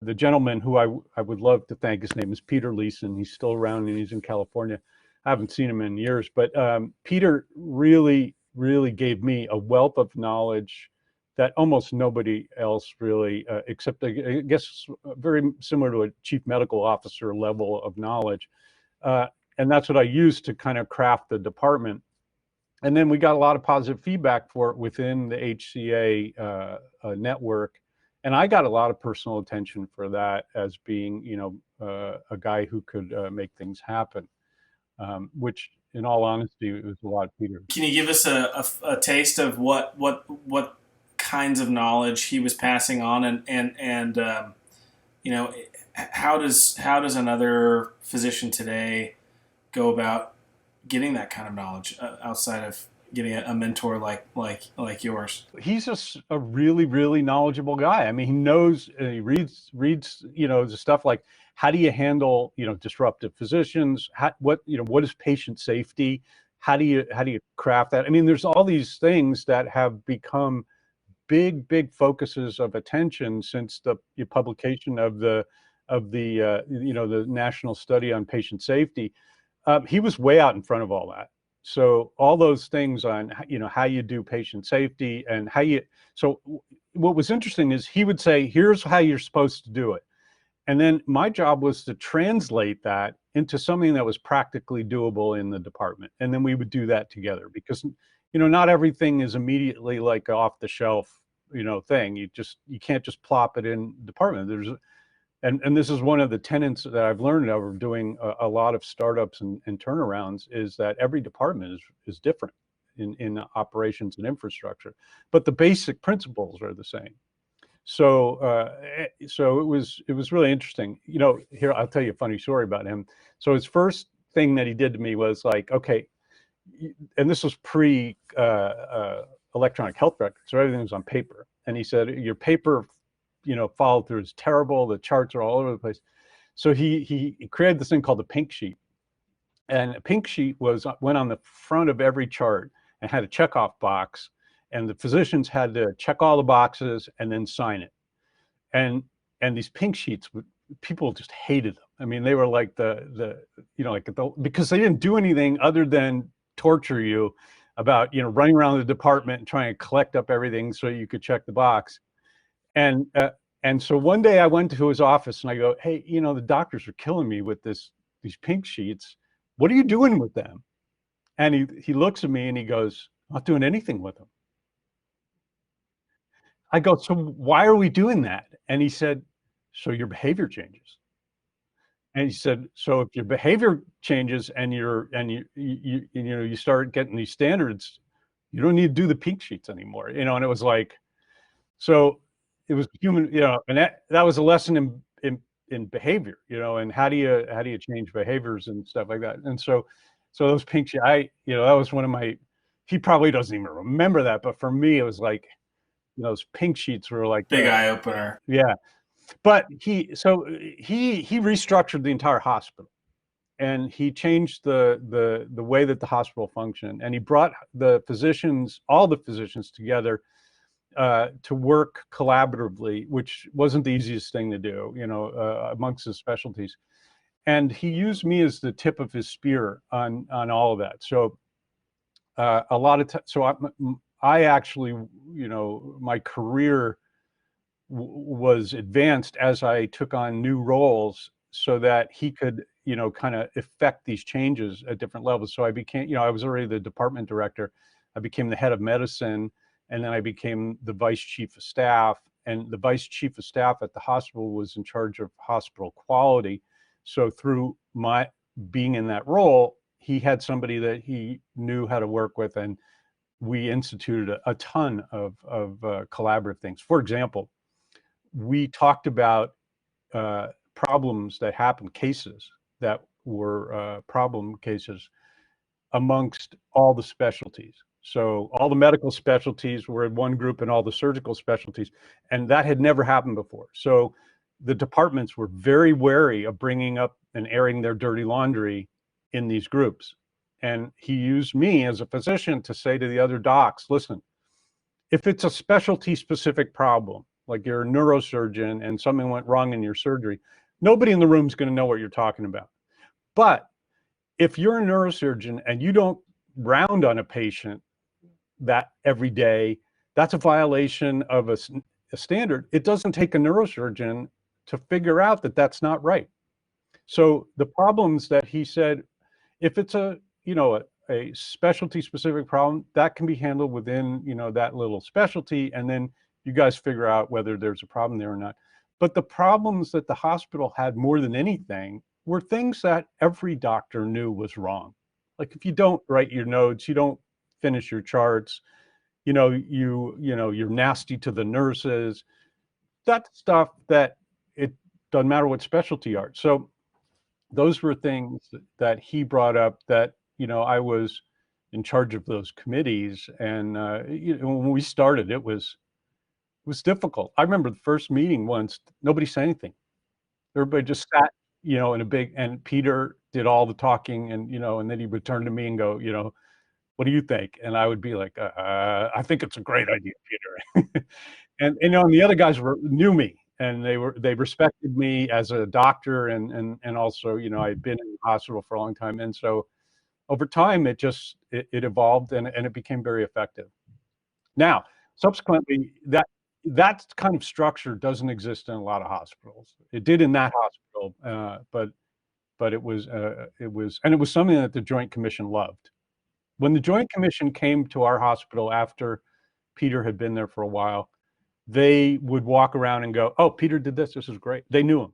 the gentleman who I would love to thank, his name is Peter Leeson. He's still around and he's in California. I haven't seen him in years, but Peter really gave me a wealth of knowledge that almost nobody else really, except I guess very similar to a chief medical officer level of knowledge. Uh, and that's what I used to kind of craft the department. And then we got a lot of positive feedback for it within the HCA network. And I got a lot of personal attention for that as being, a guy who could make things happen, which in all honesty, it was a lot of Peter. Can you give us a taste of what kinds of knowledge he was passing on, and you know how does another physician today go about getting that kind of knowledge outside of getting a mentor like yours? He's just a really knowledgeable guy. I mean, he knows, he reads, the stuff like, how do you handle, disruptive physicians? What is patient safety? How do you craft that? I mean, there's all these things that have become big focuses of attention since the publication of the national study on patient safety. He was way out in front of all that. So all those things on, how you do patient safety and so what was interesting is he would say, here's how you're supposed to do it. And then my job was to translate that into something that was practically doable in the department. And then we would do that together because, not everything is immediately like off the shelf, thing. You can't just plop it in department. And this is one of the tenets that I've learned over doing a lot of startups and turnarounds, is that every department is different in operations and infrastructure, but the basic principles are the same. So it was really interesting. Here, I'll tell you a funny story about him. So his first thing that he did to me was like, okay, and this was pre electronic health records, so everything was on paper. And he said, your paper follow through is terrible. The charts are all over the place. So he created this thing called the pink sheet. And a pink sheet went on the front of every chart and had a checkoff box. And the physicians had to check all the boxes and then sign it. And these pink sheets, people just hated them. I mean, they were like because they didn't do anything other than torture you about, running around the department and trying to collect up everything so you could check the box. And so one day I went to his office and I go, hey, the doctors are killing me with these pink sheets. What are you doing with them? And he looks at me and he goes, not doing anything with them. I go, so why are we doing that? And he said, so your behavior changes. And he said, so if your behavior changes and you start getting these standards, you don't need to do the pink sheets anymore. And it was like, so it was human, and that was a lesson in behavior, and how do you change behaviors and stuff like that. And so those pink sheets, that was one of my, he probably doesn't even remember that, but for me, it was like, those pink sheets were like big eye opener. Yeah. But he restructured the entire hospital, and he changed the way that the hospital functioned, and he brought all the physicians together to work collaboratively, which wasn't the easiest thing to do, amongst his specialties. And he used me as the tip of his spear on all of that. So a lot of I actually, my career was advanced as I took on new roles so that he could, kind of effect these changes at different levels. So I became, I was already the department director. I became the head of medicine, and then I became the vice chief of staff. And the vice chief of staff at the hospital was in charge of hospital quality. So through my being in that role, he had somebody that he knew how to work with, and we instituted a ton of collaborative things. For example, we talked about problems that happened, cases that were problem cases amongst all the specialties. So all the medical specialties were in one group and all the surgical specialties, and that had never happened before. So the departments were very wary of bringing up and airing their dirty laundry in these groups. And he used me as a physician to say to the other docs, listen, if it's a specialty specific problem, like you're a neurosurgeon and something went wrong in your surgery, nobody in the room is going to know what you're talking about. But if you're a neurosurgeon and you don't round on a patient that every day, that's a violation of a standard. It doesn't take a neurosurgeon to figure out that that's not right. So the problems that he said, if it's a, a specialty specific problem, that can be handled within, that little specialty. And then you guys figure out whether there's a problem there or not. But the problems that the hospital had more than anything were things that every doctor knew was wrong. Like if you don't write your notes, you don't finish your charts, you're nasty to the nurses. That's stuff that it doesn't matter what specialty you are. So those were things that he brought up that, I was in charge of those committees. And when we started, it was difficult. I remember the first meeting once, nobody said anything. Everybody just sat, in a big, and Peter did all the talking, and, and then he would turn to me and go, what do you think? And I would be like, I think it's a great idea, Peter. And the other guys knew me, and they respected me as a doctor, and also, I'd been in the hospital for a long time. And so over time, it evolved, and it became very effective. Now, subsequently, that kind of structure doesn't exist in a lot of hospitals. It did in that hospital, but it was something that the Joint Commission loved. When the Joint Commission came to our hospital after Peter had been there for a while, they would walk around and go, "Oh, Peter did this. This is great." They knew him.